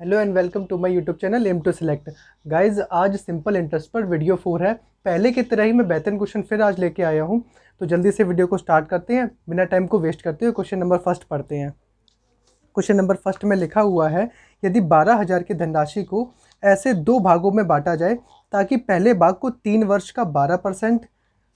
Hello and welcome to my YouTube channel M to select. Guys आज simple interest पर video 4 है। पहले की तरह ही मैं बेहतरीन क्वेश्चन फिर आज लेके आया हूँ, तो जल्दी से वीडियो को स्टार्ट करते हैं बिना टाइम को वेस्ट करते हुए। क्वेश्चन नंबर फर्स्ट पढ़ते हैं। क्वेश्चन नंबर फर्स्ट में लिखा हुआ है, यदि 12,000 की धनराशि को ऐसे दो भागों में बांटा जाए ताकि पहले भाग को 3 वर्ष का 12%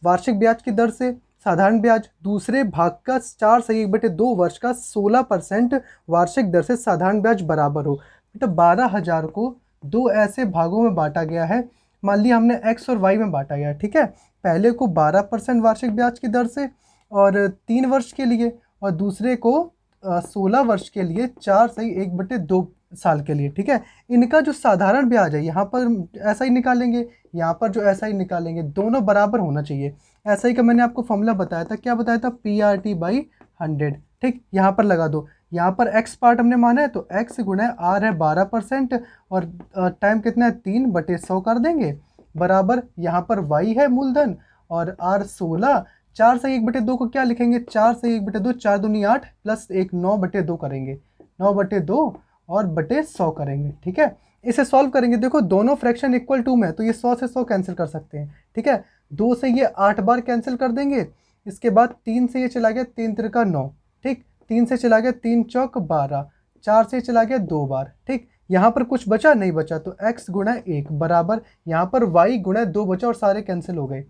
वार्षिक ब्याज की दर से साधारण ब्याज, दूसरे भाग का 4/1/2 वर्ष का 16% वार्षिक दर से साधारण ब्याज बराबर हो। बेटा 12,000 को दो ऐसे भागों में बांटा गया है। मान लिया हमने एक्स और वाई में बांटा गया, ठीक है। पहले को 12% वार्षिक ब्याज की दर से और 3 वर्ष के लिए, और दूसरे को 16 वर्ष के लिए 4/1/2 साल के लिए, ठीक है। इनका जो साधारण ब्याज है यहाँ पर ऐसा ही निकालेंगे, यहाँ पर जो ऐसा ही निकालेंगे, दोनों बराबर होना चाहिए। ऐसा ही का मैंने आपको फॉर्मूला बताया था, क्या बताया था, PRT/100, ठीक। यहाँ पर लगा दो, यहाँ पर x पार्ट हमने माना है तो x गुणा r है 12% और टाइम कितना है 3/100 कर देंगे, बराबर यहाँ पर y है मूलधन और r 16। 4/1/2 को क्या लिखेंगे, 4/1/2, 4 दूनी 8 प्लस 1 9/2 करेंगे, 9/2 और बटे 100 करेंगे, ठीक है। इसे सॉल्व करेंगे, देखो दोनों फ्रैक्शन इक्वल टू में है तो ये 100 से 100 कैंसिल कर सकते हैं, ठीक है। 2 से ये 8 बार कैंसिल कर देंगे, इसके बाद 3 से ये चला गया 3 त्रिका 9, ठीक। 3 से चला गया 3 चौक 12, 4 से चला गया 2 बार, ठीक। यहाँ पर कुछ बचा नहीं बचा तो x गुणा 1 बराबर यहाँ पर y गुणा 2 बचा और सारे कैंसिल हो गए,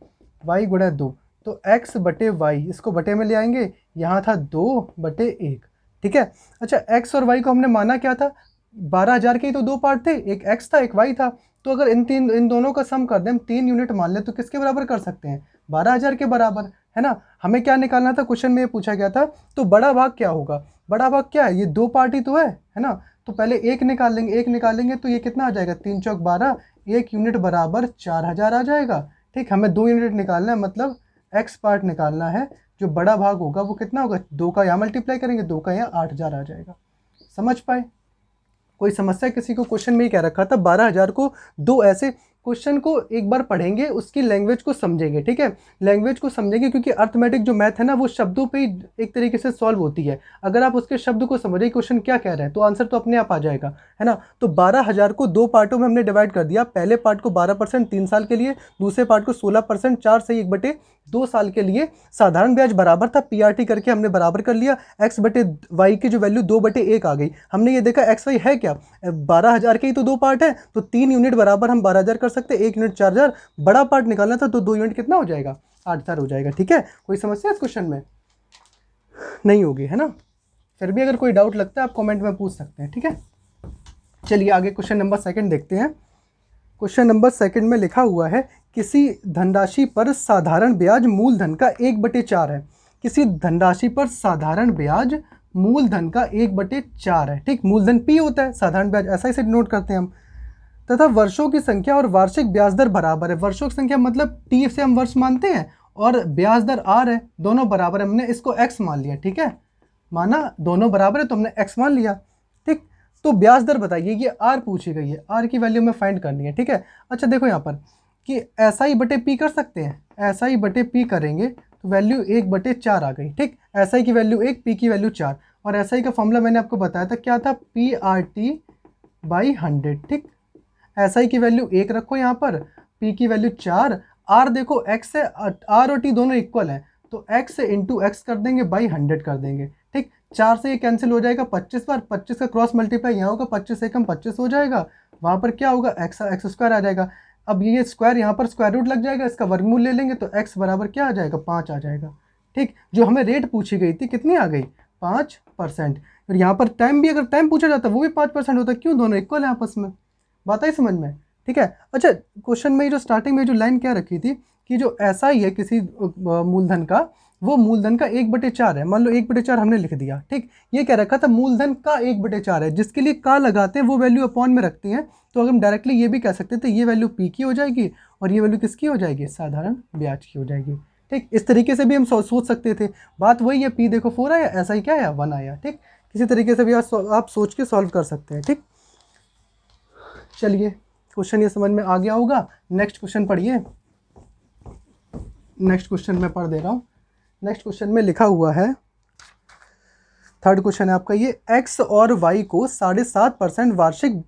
y गुणा 2 तो x बटे y, इसको बटे में ले आएंगे, यहाँ था 2/1, ठीक है। अच्छा x और y को हमने माना क्या था, 12,000 के ही तो दो पार्ट थे, एक x था एक y था, तो अगर इन दोनों का सम कर दें, हम 3 यूनिट मान ले तो किसके बराबर कर सकते हैं, 12,000 के बराबर, है ना। हमें क्या निकालना था, क्वेश्चन में ये पूछा गया था, तो बड़ा भाग क्या होगा, बड़ा भाग क्या है, ये दो पार्ट ही तो है ना। तो पहले एक निकाल लेंगे, एक निकालेंगे तो ये कितना आ जाएगा, 3 चौक 12, 1 यूनिट बराबर 4,000 आ जाएगा, ठीक। हमें 2 यूनिट निकालना है, मतलब x पार्ट निकालना है, जो बड़ा भाग होगा वो कितना होगा, 2 का यहाँ मल्टीप्लाई करेंगे, 2 का यहाँ 8,000 आ जाएगा। समझ पाए, कोई समस्या, किसी को क्वेश्चन में ही कह रखा था 12,000 को दो ऐसे। क्वेश्चन को एक बार पढ़ेंगे, उसकी लैंग्वेज को समझेंगे, ठीक है। लैंग्वेज को समझेंगे क्योंकि अर्थमेटिक जो मैथ है ना वो शब्दों पे ही एक तरीके से सॉल्व होती है। अगर आप उसके शब्द को समझे क्वेश्चन क्या कह रहे हैं तो आंसर तो अपने आप आ जाएगा, है ना। तो 12,000 को दो पार्टों में हमने डिवाइड कर दिया। पहले पार्ट को 12% 3 साल के लिए, दूसरे पार्ट को 16% 4/1/2 साल के लिए। साधारण ब्याज बराबर था, PRT करके हमने बराबर कर लिया। x बटे वाई की जो वैल्यू 2/1 आ गई। हमने ये देखा x y है क्या, 12,000 के ही तो दो पार्ट है, तो 3 यूनिट बराबर हम 12,000 कर सकते हैं, 1 यूनिट 4,000। बड़ा पार्ट निकालना था तो 2 यूनिट कितना हो जाएगा, 8,000 हो जाएगा, ठीक है। कोई समस्या इस क्वेश्चन में नहीं होगी, है ना। फिर भी अगर कोई डाउट लगता है आप कमेंट में पूछ सकते हैं, ठीक है। चलिए आगे क्वेश्चन नंबर सेकंड देखते हैं। क्वेश्चन नंबर सेकंड में लिखा हुआ है, किसी धनराशि पर साधारण ब्याज मूलधन का 1/4 है। किसी धनराशि पर साधारण ब्याज मूलधन का 1/4 है, ठीक। मूलधन P होता है, साधारण ब्याज ऐसा ही से नोट करते हैं हम, तथा वर्षों की संख्या और वार्षिक ब्याज दर बराबर है। वर्षों की संख्या मतलब T से हम वर्ष मानते हैं और ब्याज दर R है, दोनों बराबर है। हमने इसको x मान लिया, ठीक है, माना दोनों बराबर है तो हमने x मान लिया, ठीक। तो ब्याज दर बताइए, ये R पूछी गई है, R की वैल्यू में फाइंड करनी है, ठीक है। अच्छा देखो यहाँ पर कि SI बटे P कर सकते हैं, SI बटे P करेंगे तो वैल्यू 1/4 आ गई, ठीक। SI की वैल्यू 1, P की वैल्यू 4, और SI का फॉर्मूला मैंने आपको बताया था, क्या था, PRT/100, ठीक। SI की वैल्यू 1 रखो यहाँ पर, P की वैल्यू 4, R देखो x है, R और T दोनों इक्वल है तो x इंटू x कर देंगे, बाई 100 कर देंगे, ठीक। 4 से ये कैंसिल हो जाएगा 25 बार, 25 का क्रॉस मल्टीप्लाई यहाँ होगा, 25 एकम 25 हो जाएगा, वहाँ पर क्या होगा, x स्क्वायर आ जाएगा। अब ये स्क्वायर यहाँ पर स्क्वायर रूट लग जाएगा, इसका वर्गमूल ले लेंगे तो x बराबर क्या आ जाएगा, 5 आ जाएगा, ठीक। जो हमें रेट पूछी गई थी कितनी आ गई, 5%। फिर यहाँ पर टाइम भी, अगर टाइम पूछा जाता वो भी 5% होता, क्यों, दोनों इक्वल है आपस में, बात आई समझ में, ठीक है। अच्छा क्वेश्चन में जो स्टार्टिंग में जो लाइन क्या रखी थी कि जो ऐसा ही है किसी मूलधन का, वो मूलधन का 1/4 है। मान लो 1/4 हमने लिख दिया, ठीक। ये क्या रखा था, मूलधन का 1/4 है, जिसके लिए का लगाते हैं वो वैल्यू अपॉन में रखते हैं, तो अगर हम डायरेक्टली ये भी कह सकते थे ये वैल्यू P की हो जाएगी और ये वैल्यू किसकी हो जाएगी, साधारण ब्याज की हो जाएगी, ठीक। इस तरीके से भी हम सोच सकते थे। बात वही है, P देखो 4 आया, ऐसा ही क्या आया, 1 आया, ठीक। किसी तरीके से भी आप सोच के सॉल्व कर सकते हैं, ठीक। चलिए क्वेश्चन ये समझ में आ गया होगा। नेक्स्ट क्वेश्चन पढ़िए। नेक्स्ट क्वेश्चन मैं पढ़ दे रहा हूँ। नेक्स्ट क्वेश्चन में लिखा हुआ है, थर्ड क्वेश्चन है आपका ये, x और y को 7.5% वार्षिक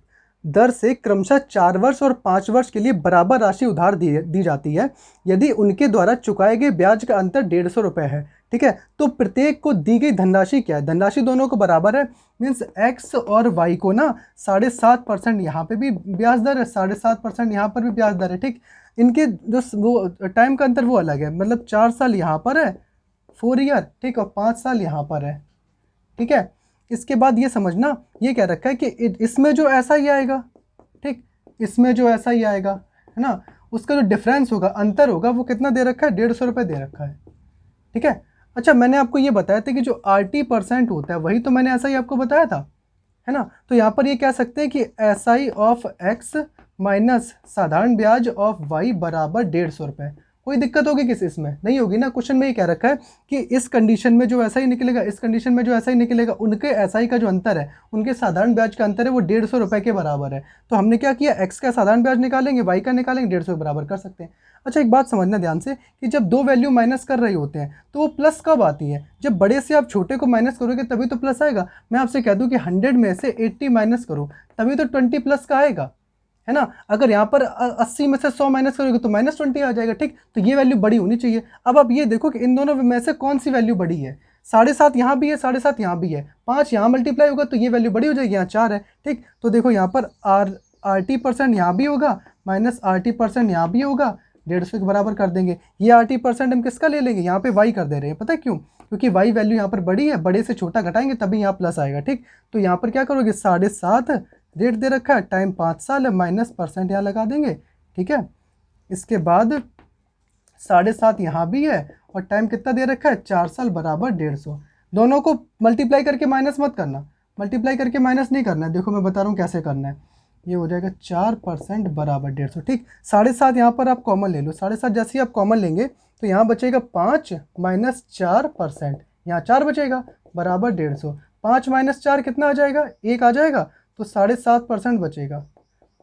दर से क्रमशः 4 वर्ष और 5 वर्ष के लिए बराबर राशि उधार दी जाती है यदि उनके द्वारा चुकाए गए ब्याज का अंतर 150 रुपये है। ठीक है, तो प्रत्येक को दी गई धनराशि क्या है? धनराशि दोनों को बराबर है, मीन्स एक्स और वाई को ना 7.5% यहाँ पे भी ब्याज दर है, 7.5% यहाँ पर भी ब्याज दर है। ठीक, इनके जो वो टाइम का अंतर वो अलग है, मतलब 4 साल यहाँ पर है 4 ईयर, ठीक, और 5 साल यहाँ पर है। ठीक है, इसके बाद ये समझना ये क्या रखा है कि इसमें जो ऐसा ही आएगा, ठीक, इसमें जो ऐसा ही आएगा, है ना, उसका जो डिफरेंस होगा, अंतर होगा, वो कितना दे रखा है? 150 रुपये दे रखा है। ठीक है, अच्छा मैंने आपको ये बताया था कि जो RT% होता है वही तो मैंने ऐसा ही आपको बताया था, है ना। तो यहाँ पर ये कह सकते हैं कि SI ऑफ X माइनस साधारण ब्याज ऑफ Y बराबर 150 रुपये। कोई दिक्कत होगी किस इसमें? नहीं होगी ना। क्वेश्चन में ये कह रखा है कि इस कंडीशन में जो ऐसा ही निकलेगा, इस कंडीशन में जो ऐसा ही निकलेगा, उनके SI का जो अंतर है, उनके साधारण ब्याज का अंतर है, वो 150 रुपये के बराबर है। तो हमने क्या किया, X का साधारण ब्याज निकालेंगे, Y का निकालेंगे, 150 के बराबर कर सकते हैं। अच्छा एक बात समझना ध्यान से कि जब दो वैल्यू माइनस कर रहे होते हैं तो वो प्लस कब आती है? जब बड़े से आप छोटे को माइनस करोगे तभी तो प्लस आएगा। मैं आपसे कह दूं कि 100 में से 80 माइनस करो तभी तो 20 प्लस का आएगा, है ना। अगर यहाँ पर 80 में से 100 माइनस करोगे तो -20 आ जाएगा। ठीक, तो ये वैल्यू बड़ी होनी चाहिए। अब आप ये देखो कि इन दोनों में से कौन सी वैल्यू बड़ी है। 7.5 यहाँ भी है, 7.5 यहाँ भी है, 5 यहाँ मल्टीप्लाई होगा तो ये वैल्यू बड़ी हो जाएगी, यहाँ 4 है। ठीक, तो देखो यहाँ पर RT% यहाँ भी होगा माइनस RT% यहाँ भी होगा, 150 के बराबर कर देंगे। ये RT% हम किसका ले लेंगे? यहाँ पे Y कर दे रहे हैं, पता है क्यों? क्योंकि Y वैल्यू यहाँ पर बड़ी है, बड़े से छोटा घटाएंगे तभी यहाँ प्लस आएगा। ठीक, तो यहाँ पर क्या करोगे, 7.5 रेट दे रखा है, टाइम 5 साल है, माइनस % यहाँ लगा देंगे। ठीक है, इसके बाद 7.5 यहाँ भी है और टाइम कितना दे रखा है, 4 साल बराबर 150। दोनों को मल्टीप्लाई करके माइनस मत करना, मल्टीप्लाई करके माइनस नहीं करना है। देखो मैं बता रहा हूँ कैसे करना है। ये हो जाएगा 4% बराबर 150। ठीक, 7.5 यहाँ पर आप कॉमन ले लो, 7.5 जैसे ही आप कॉमन लेंगे तो यहाँ बचेगा 5 माइनस 4%, यहाँ 4 बचेगा बराबर 150। 5 माइनस 4 कितना आ जाएगा, 1 आ जाएगा, तो 7.5% बचेगा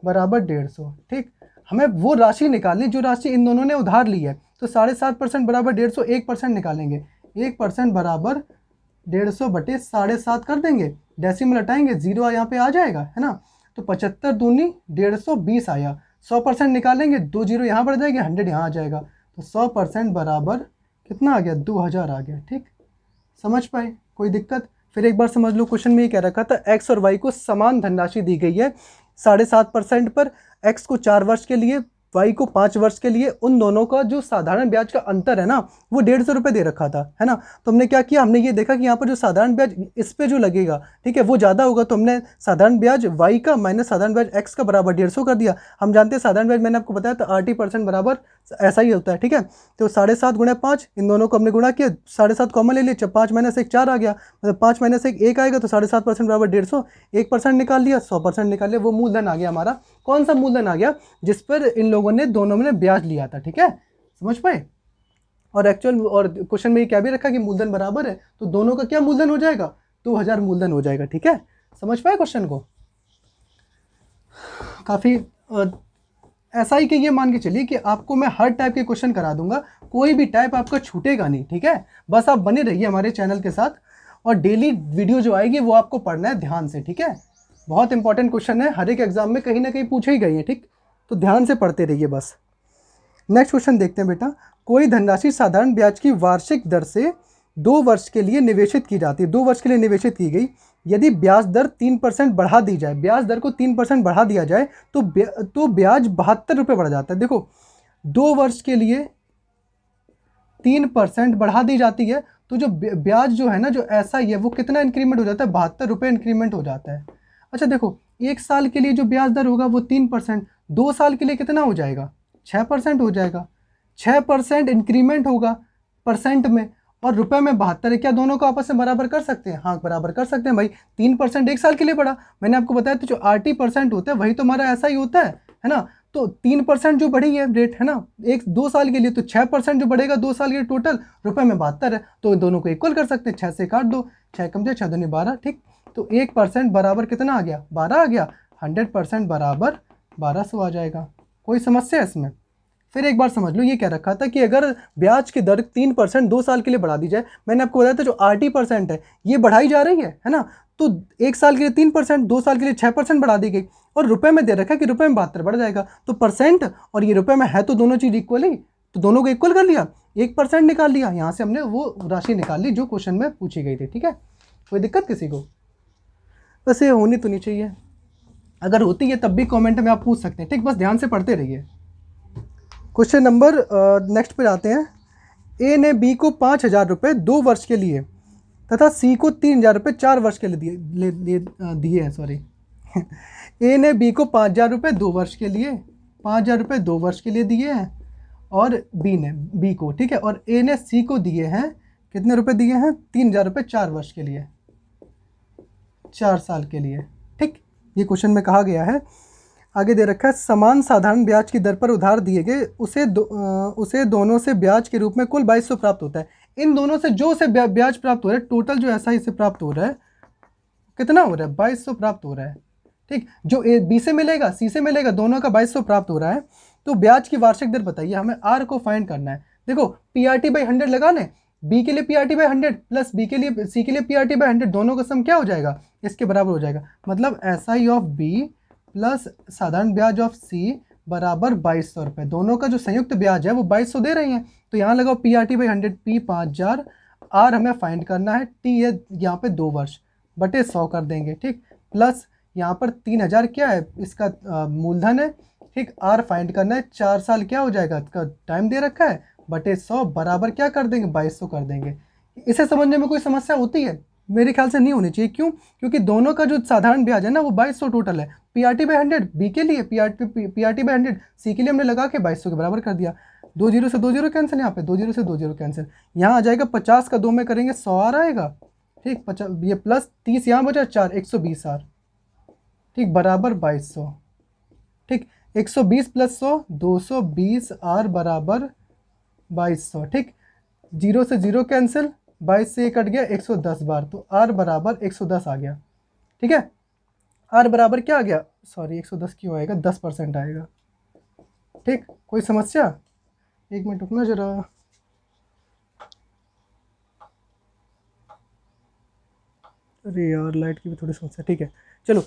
बराबर 150। ठीक, हमें वो राशि निकालनी जो राशि इन दोनों ने उधार ली है। तो 7.5% बराबर 150, 1% निकालेंगे, 1% बराबर 150 बटे 7.5 कर देंगे, डेसिमल हटाएंगे, 0 यहाँ पे आ जाएगा, है ना। तो 75 दूनी 150, 20 आया। 100% निकालेंगे, 2 जीरो यहाँ बढ़ जाएंगे, 100 यहाँ आ जाएगा, तो 100% बराबर कितना आ गया, 2000 आ गया। ठीक, समझ पाए? कोई दिक्कत? फिर एक बार समझ लो, क्वेश्चन में ये कह रखा था X और Y को समान धनराशि दी गई है 7.5% पर, X को 4 वर्ष के लिए, Y को 5 वर्ष के लिए। उन दोनों का जो साधारण ब्याज का अंतर है ना, वो 150 रुपये दे रखा था, है ना। तो हमने क्या किया, हमने ये देखा कि यहाँ पर जो साधारण ब्याज इस पे जो लगेगा, ठीक है, वो ज़्यादा होगा, तो हमने साधारण ब्याज Y का माइनस साधारण ब्याज X का बराबर 150 कर दिया। हम जानते हैं साधारण ब्याज, मैंने आपको बताया था RT% बराबर ऐसा ही होता है। ठीक है, तो 7.5 गुणा 5, इन दोनों को हमने गुणा किया, 7.5 कॉमन ले लिया, 5 माइनस 1 4 आ गया, मतलब 5 माइनस 1 आएगा, तो 7.5% बराबर 150, 1% निकाल लिया, 100% निकाल लिया, वो मूलधन आ गया हमारा। कौन सा मूलधन आ गया? जिस पर इन लोगों ने दोनों ने ब्याज लिया था। ठीक है, समझ पाए? और एक्चुअल और क्वेश्चन में ये क्या भी रखा कि मूलधन बराबर है, तो दोनों का क्या मूलधन हो जाएगा, 2000 मूलधन हो जाएगा। ठीक है, समझ पाए क्वेश्चन को? काफ़ी ऐसा ही कि ये मान के चलिए कि आपको मैं हर टाइप के क्वेश्चन करा दूंगा, कोई भी टाइप आपका छूटेगा नहीं। ठीक है, बस आप बने रहिए हमारे चैनल के साथ, और डेली वीडियो जो आएगी वो आपको पढ़ना है ध्यान से। ठीक है, बहुत इंपॉर्टेंट क्वेश्चन है, हर एक एग्जाम में कहीं ना कहीं पूछे ही गए हैं। ठीक, तो ध्यान से पढ़ते रहिए बस। नेक्स्ट क्वेश्चन देखते हैं बेटा। कोई धनराशि साधारण ब्याज की वार्षिक दर से 2 वर्ष के लिए निवेशित की जाती है, 2 वर्ष के लिए निवेशित की गई। यदि ब्याज दर 3% बढ़ा दी जाए, ब्याज दर को 3% बढ़ा दिया जाए तो ब्याज 72 रुपये बढ़ जाता है। देखो 2 वर्ष के लिए 3% बढ़ा दी जाती है, तो जो ब्याज जो है ना, जो ऐसा ही है, वो कितना इंक्रीमेंट हो जाता है, 72 रुपये इंक्रीमेंट हो जाता है। अच्छा देखो, 1 साल के लिए जो ब्याज दर होगा वो 3%, 2 साल के लिए कितना हो जाएगा, 6% हो जाएगा। 6% इंक्रीमेंट होगा परसेंट में, और रुपए में 72 है। क्या दोनों को आपस में बराबर कर सकते हैं? हाँ बराबर कर सकते हैं भाई। 3% 1 साल के लिए बढ़ा, मैंने आपको बताया तो जो RT% होता है वही तो हमारा ऐसा ही होता है ना। तो 3% जो बढ़ी है रेट, है ना, 2 साल के लिए, तो 6% जो बढ़ेगा 2 साल के लिए टोटल, रुपए में 72 है, तो इन दोनों को इक्वल कर सकते हैं। 6 से काट दो, 6 कम से 6 दूनी 12। ठीक, तो 1% बराबर कितना आ गया, 12 आ गया। 100% बराबर 1200 आ जाएगा। कोई समस्या है इसमें? फिर एक बार समझ लो, ये क्या रखा था कि अगर ब्याज की दर 3% 2 साल के लिए बढ़ा दी जाए, मैंने आपको बताया था जो RT% है ये बढ़ाई जा रही है ना, तो 1 साल के लिए 3%, 2 साल के लिए 6% बढ़ा दी गई, और रुपए में दे रखा है कि रुपए में 72 बढ़ जाएगा, तो परसेंट और ये रुपए में है तो दोनों चीज़ इक्वल ही, तो दोनों को इक्वल कर लिया, 1% निकाल लिया, यहाँ से हमने वो राशि निकाल ली जो क्वेश्चन में पूछी गई थी। ठीक है, कोई दिक्कत किसी को? बस ये होनी तो नहीं चाहिए, अगर होती है तब भी कमेंट में आप पूछ सकते हैं। ठीक, बस ध्यान से पढ़ते रहिए। क्वेश्चन नंबर नेक्स्ट पे जाते हैं। ए ने बी को 5,000 रुपये 2 वर्ष के लिए तथा सी को 3,000 रुपये 4 वर्ष के लिए दिए हैं, सॉरी। ए ने बी को 5,000 रुपये 2 वर्ष के लिए, 5,000 रुपये 2 वर्ष के लिए दिए हैं, और बी को, ठीक है, और ए ने सी को दिए हैं, कितने रुपए दिए हैं? 3,000 रुपये 4 वर्ष के लिए, 4 साल के लिए। ठीक, ये क्वेश्चन में कहा गया है। आगे दे रखा है समान साधारण ब्याज की दर पर उधार दिए गए उसे दोनों से ब्याज के रूप में कुल 2,200 प्राप्त होता है। इन दोनों से जो से ब्याज प्राप्त हो रहा है, टोटल जो ऐसा से प्राप्त हो रहा है, कितना हो रहा है? 2,200 प्राप्त हो रहा है। ठीक, जो बी से मिलेगा सी से मिलेगा, दोनों का 2,200 प्राप्त हो रहा है। तो ब्याज की वार्षिक दर बताइए, हमें आर को फाइंड करना है। देखो PRT/100 लगा लें, बी के लिए PRT/100 प्लस सी के लिए PRT/100, दोनों का सम क्या हो जाएगा? इसके बराबर हो जाएगा। मतलब SI ऑफ बी प्लस साधारण ब्याज ऑफ सी बराबर 2,200 रुपये। दोनों का जो संयुक्त ब्याज है वो 2,200 दे रही हैं, तो यहाँ लगाओ PRT/100, P 5,000, आर हमें फाइंड करना है, टी है यहाँ पे 2 वर्ष, बटे 100 कर देंगे। ठीक, प्लस यहाँ पर 3,000 क्या है? इसका मूलधन है। ठीक, आर फाइंड करना है, 4 साल क्या हो जाएगा? इसका टाइम दे रखा है, बटे 100 बराबर क्या कर देंगे? 2,200 कर देंगे। इसे समझने में कोई समस्या होती है? मेरे ख्याल से नहीं होनी चाहिए। क्यों? क्योंकि दोनों का जो साधारण ब्याज है ना वो 2,200 टोटल है। PRT/100 बी के लिए, PRT/100 सी के लिए हमने लगा के 2,200 के बराबर कर दिया। 2 0 से 2 0 कैंसिल, यहाँ पे 2 0 से 2 0 कैंसिल, यहाँ आ जाएगा 50 का 2 में करेंगे 100 आ आएगा। ठीक, 50 ये प्लस 30 यहाँ बचा 4, 120 आर। ठीक, बराबर 2,200। ठीक, 120 प्लस 100 220 आर बराबर 2,200। ठीक, 0 से 0 कैंसिल, 22 से कट गया 110 बार, तो आर बराबर 110 आ गया। ठीक है, आर बराबर क्या आ गया? सॉरी 110 क्यों आएगा? 10% आएगा। ठीक, कोई समस्या? एक मिनट रुकना जरा। अरे यार लाइट की भी थोड़ी समस्या। ठीक है, चलो,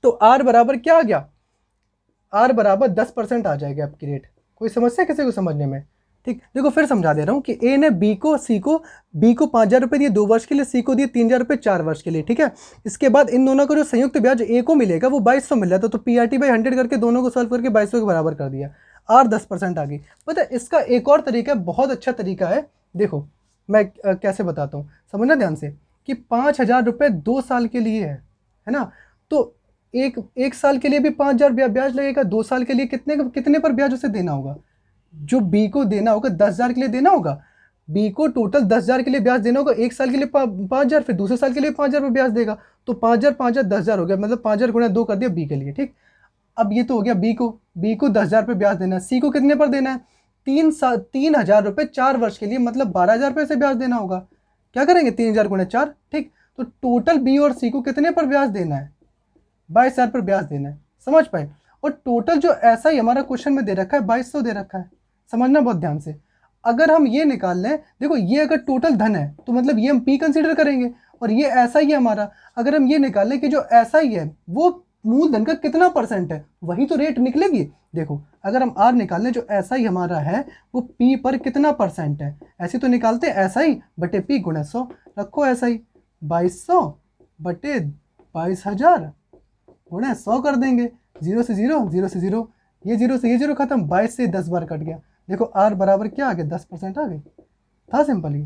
तो आर बराबर क्या आ गया? आर बराबर 10% आ जाएगा आपकी रेट। कोई समस्या किसी को समझने में? ठीक, देखो फिर समझा दे रहा हूँ कि ए ने बी को 5,000 रुपये दिए 2 वर्ष के लिए, सी को दिए 3,000 रुपये 4 वर्ष के लिए। ठीक है, इसके बाद इन दोनों का जो संयुक्त ब्याज ए को मिलेगा वो 2,200 मिल रहा था, तो PRT/100 करके दोनों को सॉल्व करके 2,200 के बराबर कर दिया। आर 10% आ गई। पता है इसका एक और तरीका, बहुत अच्छा तरीका है। देखो मैं कैसे बताता हूँ, समझना ध्यान से, कि 5,000 रुपये 2 साल के लिए है ना, तो एक साल के लिए भी 5,000 ब्याज लगेगा, 2 साल के लिए कितने पर ब्याज उसे देना होगा? जो बी को देना होगा 10,000 के लिए देना होगा, बी को टोटल 10,000 के लिए ब्याज देना होगा। एक साल के लिए 5,000, फिर दूसरे साल के लिए 5,000 रुपये ब्याज देगा, तो 5,000 5,000 10,000 हो गया, मतलब 5,000 गुणा 2 कर दिया बी के लिए। ठीक, अब ये तो हो गया बी को 10,000 रुपये ब्याज देना है। सी को कितने पर देना है? 3,000 रुपये 4 वर्ष के लिए, मतलब 12,000 रुपये से ब्याज देना होगा। क्या करेंगे? 3,000 गुणा 4। ठीक, तो टोटल बी और सी को कितने पर ब्याज देना है? 22,000 पर ब्याज देना है। समझ पाए? और टोटल जो ऐसा ही हमारा क्वेश्चन में दे रखा है 2,200 दे रखा है। समझना बहुत ध्यान से। अगर हम ये निकाल लें, देखो ये अगर टोटल धन है तो मतलब ये हम पी कंसीडर करेंगे, और ये ऐसा ही है हमारा। अगर हम ये निकाल लें कि जो ऐसा ही है वो मूलधन का कितना % है, वही तो रेट निकलेगी। देखो अगर हम आर निकाल लें, जो ऐसा ही हमारा है वो पी पर कितना % है, ऐसे तो निकालते हैं ऐसा ही बटे पी गुणा 100। रखो ऐसा ही 2,200 बटे 22,000 गुणा 100 कर देंगे। 0 से 0, 0 से 0, ये 0 से ये 0 खत्म, 22 से 10 बार कट गया। देखो आर बराबर क्या आ गया? 10% आ गई। था सिंपल ही।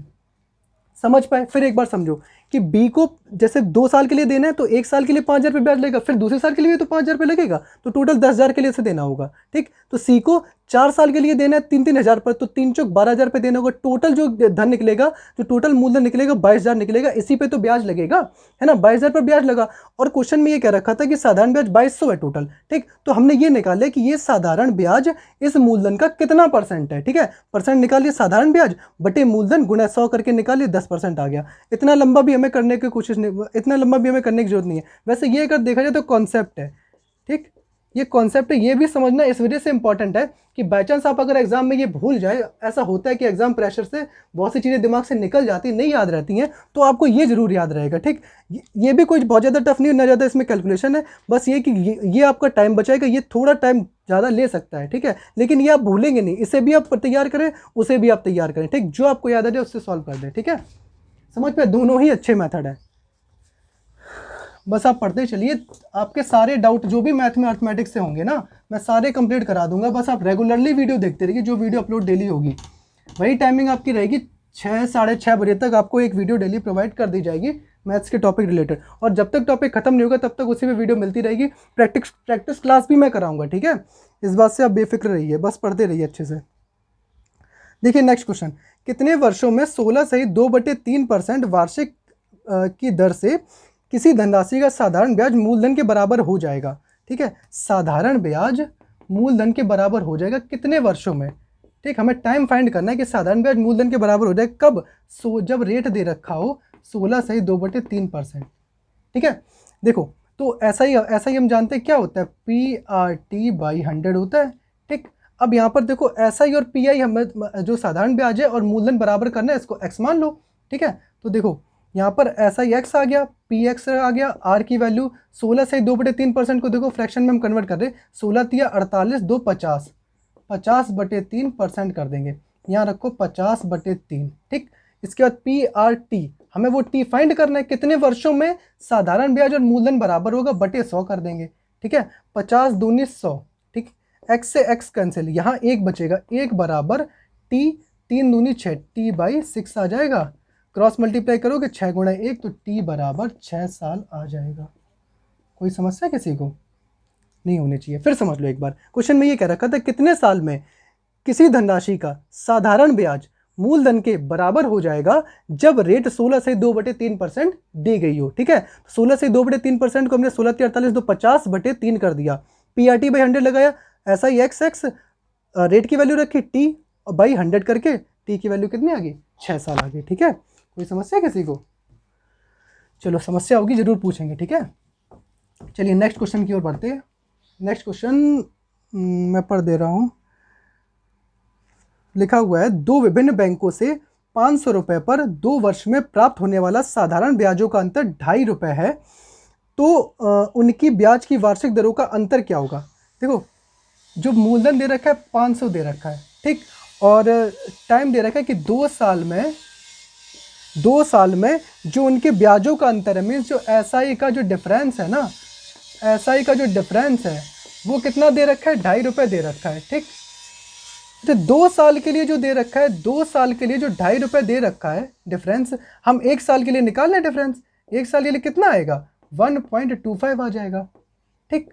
समझ पाए? फिर एक बार समझो कि बी को जैसे 2 साल के लिए देना है तो 1 साल के लिए 5,000 रुपये ब्याज लगेगा, फिर दूसरे साल के लिए तो 5,000 रुपये लगेगा, तो टोटल 10,000 के लिए से देना होगा। ठीक, तो सी को 4 साल के लिए देना है 3,000 पर, तो 3 चौक 12,000 रुपये देना होगा। टोटल जो धन निकलेगा, जो टोटल मूलधन निकलेगा 22,000 निकलेगा। इसी पे तो ब्याज लगेगा, है ना, 22,000 पर ब्याज लगा। और क्वेश्चन में ये कह रखा था कि साधारण ब्याज 2,200 है टोटल। ठीक, तो हमने ये निकाला कि ये साधारण ब्याज इस मूलधन का कितना % है। ठीक है, % निकालिए, साधारण ब्याज बटे मूलधन गुणा 100 करके निकालिए, 10% आ गया। इतना लंबा भी हमें करने की जरूरत नहीं है। वैसे ये अगर देखा जाए तो कॉन्सेप्ट है। ठीक, ये कॉन्सेप्ट है, ये भी समझना इस वजह से इंपॉर्टेंट है कि बाई चांस आप अगर एग्जाम में ये भूल जाए, ऐसा होता है कि एग्जाम प्रेशर से बहुत सी चीज़ें दिमाग से निकल जाती, नहीं याद रहती हैं, तो आपको ये जरूर याद रहेगा। ठीक, ये भी कोई बहुत ज़्यादा टफ नहीं, ना ज़्यादा इसमें कैलकुलेशन है, बस ये कि ये आपका टाइम बचाएगा, ये थोड़ा टाइम ज़्यादा ले सकता है, ठीक है, लेकिन ये आप भूलेंगे नहीं, इसे भी आप तैयार करें, उसे भी आप तैयार करें, ठीक, जो आपको याद आ जाए उससे सॉल्व कर दें, ठीक है, समझ पे, दोनों ही अच्छे मेथड है। बस आप पढ़ते चलिए, आपके सारे डाउट जो भी मैथ में अर्थमेटिक्स से होंगे ना, मैं सारे कंप्लीट करा दूंगा, बस आप रेगुलरली वीडियो देखते रहिए, जो वीडियो अपलोड डेली होगी वही टाइमिंग आपकी रहेगी, 6 साढ़े 6 बजे तक आपको एक वीडियो डेली प्रोवाइड कर दी जाएगी मैथ्स के टॉपिक रिलेटेड, और जब तक टॉपिक खत्म नहीं होगा तब तक उसी में वीडियो मिलती रहेगी। प्रैक्टिस क्लास भी मैं कराऊंगा, ठीक है, इस बात से आप बेफिक्र रहिए, बस पढ़ते रहिए अच्छे से। देखिए नेक्स्ट क्वेश्चन, कितने वर्षों में 16 सहित 2/3% वार्षिक की दर से किसी धनराशि का साधारण ब्याज मूलधन के बराबर हो जाएगा? ठीक है, साधारण ब्याज मूलधन के बराबर हो जाएगा कितने वर्षों में? ठीक, हमें टाइम फाइंड करना है कि साधारण ब्याज मूलधन के बराबर हो जाए कब, जब रेट दे रखा हो 16 सहित 2/3%। ठीक है, देखो तो ऐसा ही हम जानते हैं क्या होता है, PRT/100 होता है। ठीक, अब यहाँ पर देखो SI और PI हमें जो साधारण ब्याज है और मूलधन बराबर करना है, इसको x मान लो। ठीक है, तो देखो यहाँ पर SI x आ गया, PX आ गया, R की वैल्यू 16 से 2/3% को देखो फ्रैक्शन में हम कन्वर्ट कर रहे, 16 तिया 48, 2 50, 50/3% कर देंगे, यहाँ रखो 50/3। ठीक, इसके बाद PRT, हमें वो T फाइंड करना है, कितने वर्षों में साधारण ब्याज और मूलधन बराबर होगा, बटे 100 कर देंगे। ठीक है, 50 दूनी 100, ठीक, x से x कैंसिल, यहाँ 1 बचेगा, 1 बराबर T 3 दूनी 6, T/6 आ जाएगा, क्रॉस मल्टीप्लाई करोगे 6 गुणा 1 तो T बराबर 6 साल आ जाएगा। कोई समस्या किसी को नहीं होनी चाहिए। फिर समझ लो एक बार, क्वेश्चन में ये कह रखा था कितने साल में किसी धनराशि का साधारण ब्याज मूलधन के बराबर हो जाएगा जब रेट 16 से 2/3% दी गई हो। ठीक है, 16 से 2/3% को हमने 16 × 48 तो 50/3 कर दिया, PRT/100 लगाया, ऐसा ही x रेट की वैल्यू रखी T बाई 100 करके T की वैल्यू कितनी आ गई, 6 साल आ गई। ठीक है, कोई समस्या किसी को? चलो समस्या होगी जरूर पूछेंगे। ठीक है, चलिए नेक्स्ट क्वेश्चन की ओर बढ़ते हैं। नेक्स्ट क्वेश्चन मैं पढ़ दे रहा हूँ, लिखा हुआ है, 2 विभिन्न बैंकों से 500 रुपये पर 2 वर्ष में प्राप्त होने वाला साधारण ब्याजों का अंतर 2.5 रुपये है, तो उनकी ब्याज की वार्षिक दरों का अंतर क्या होगा? देखो, जो मूलधन दे रखा है 500 दे रखा है, ठीक, और टाइम दे रखा है कि 2 साल में जो उनके ब्याजों का अंतर है, मीन्स जो SI का जो डिफरेंस है ना, SI का जो डिफरेंस है वो कितना दे रखा है, 2.5 रुपये दे रखा है। ठीक, तो 2 साल के लिए जो दे रखा है, 2 साल के लिए जो 2.5 रुपये दे रखा है डिफरेंस, हम 1 साल के लिए निकाल लें डिफरेंस, 1 साल के लिए कितना आएगा, 1.25 आ जाएगा। ठीक,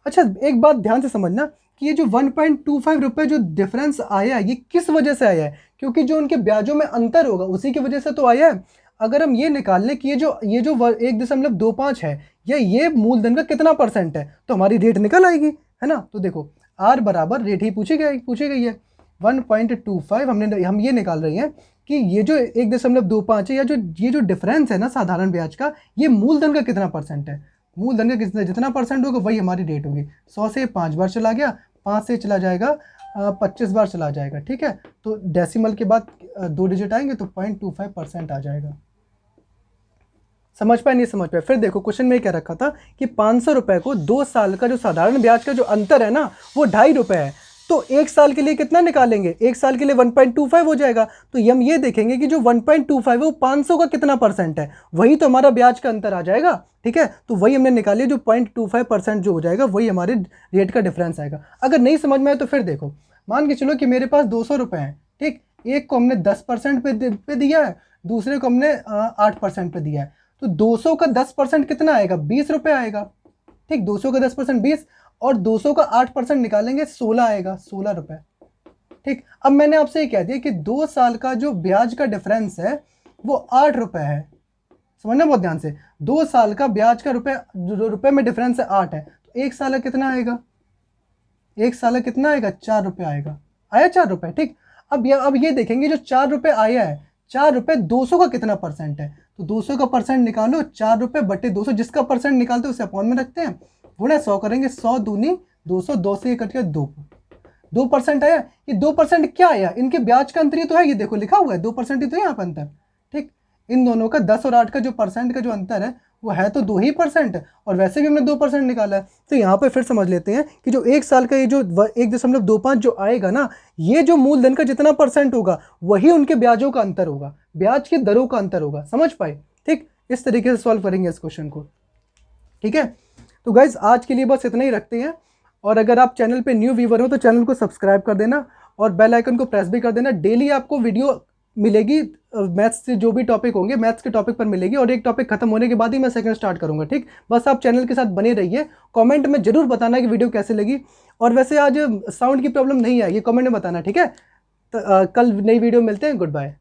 अच्छा एक बात ध्यान से समझना कि ये जो 1.25 रुपये जो डिफरेंस आया है, ये किस वजह से आया है, क्योंकि जो उनके ब्याजों में अंतर होगा उसी की वजह से तो आया है। अगर हम ये निकाल लें कि ये जो 1.25 है, ये मूलधन का कितना परसेंट है, तो हमारी रेट निकल आएगी, है ना। तो देखो R बराबर रेट ही पूछी गई है 1.25, हम ये निकाल रहे हैं कि ये जो 1.25 है, या ये जो डिफरेंस है ना साधारण ब्याज का, ये मूलधन का कितना परसेंट है, मूलधन का जितना परसेंट होगा वही हमारी रेट होगी। 100 से 5 बार चला गया, 5 से चला जाएगा 25 बार चला जाएगा। ठीक है, तो डेसिमल के बाद 2 डिजिट आएंगे तो 0.25% आ जाएगा। समझ पाए नहीं समझ पाए? फिर देखो क्वेश्चन में क्या रखा था कि 500 रुपये को 2 साल का जो साधारण ब्याज का जो अंतर है ना वो 2.5 रुपये है, तो 1 साल के लिए कितना निकालेंगे, 1 साल के लिए 1.25 हो जाएगा, तो हम ये देखेंगे कि जो 1.25 है वो 500 का कितना परसेंट है, वही तो हमारा ब्याज का अंतर आ जाएगा। ठीक है, तो वही हमने निकाली, जो 0.25% जो हो जाएगा वही हमारे रेट का डिफरेंस आएगा। अगर नहीं समझ में आए तो फिर देखो, मान के चलो कि मेरे पास 200 रुपये हैं, ठीक, एक को हमने 10% पे दिया है, दूसरे को हमने 8% पे दिया है, तो 200 का 10% कितना आएगा, 20 रुपये आएगा। ठीक, 200 का 10% 20, और 200 का 8% निकालेंगे 16 आएगा, 16 रुपये। ठीक, अब मैंने आपसे ये कह दिया कि 2 साल का जो ब्याज का डिफरेंस है वो 8 रुपये है, समझना बहुत ध्यान से, 2 साल का ब्याज का रुपये में डिफरेंस है 8 है, तो 1 साल का कितना आएगा, 1 साल का कितना आएगा, 4 रुपये आएगा, आया 4 रुपये। ठीक, अब ये देखेंगे जो 4 रुपये आया है, 4 रुपये 200 का कितना परसेंट है, तो 200 का परसेंट निकालो, 4 रुपये बटे 200, जिसका परसेंट निकालते हैं उसे अपॉन में रखते हैं, गुणा 100 करेंगे, 100 दूनी 202 से ये कट गया 2% आया। ये 2% क्या आया, इनके ब्याज का अंतर ही तो है, ये देखो लिखा हुआ है 2% ही तो है यहाँ पर अंतर। ठीक, इन दोनों का 10 और 8 का जो परसेंट का जो अंतर है वो है तो 2% और वैसे भी हमने 2% निकाला है। तो यहाँ पे फिर समझ लेते हैं कि जो 1 साल का ये जो 1.25 जो आएगा ना, ये जो मूलधन का जितना परसेंट होगा वही उनके ब्याजों का अंतर होगा, ब्याज की दरों का अंतर होगा। समझ पाए? ठीक, इस तरीके से सॉल्व करेंगे इस क्वेश्चन को। ठीक है, तो गाइज आज के लिए बस इतना ही रखते हैं। और अगर आप चैनल पे न्यू व्यूवर हो तो चैनल को सब्सक्राइब कर देना और बेल आइकन को प्रेस भी कर देना। डेली आपको वीडियो मिलेगी, मैथ्स से जो भी टॉपिक होंगे मैथ्स के टॉपिक पर मिलेगी, और एक टॉपिक खत्म होने के बाद ही मैं सेकंड स्टार्ट करूंगा। ठीक, बस आप चैनल के साथ बने रहिए। कमेंट में जरूर बताना कि वीडियो कैसे लगी, और वैसे आज साउंड की प्रॉब्लम नहीं आएगी, कमेंट में बताना। ठीक है, तो कल नई वीडियो मिलते हैं। Good bye.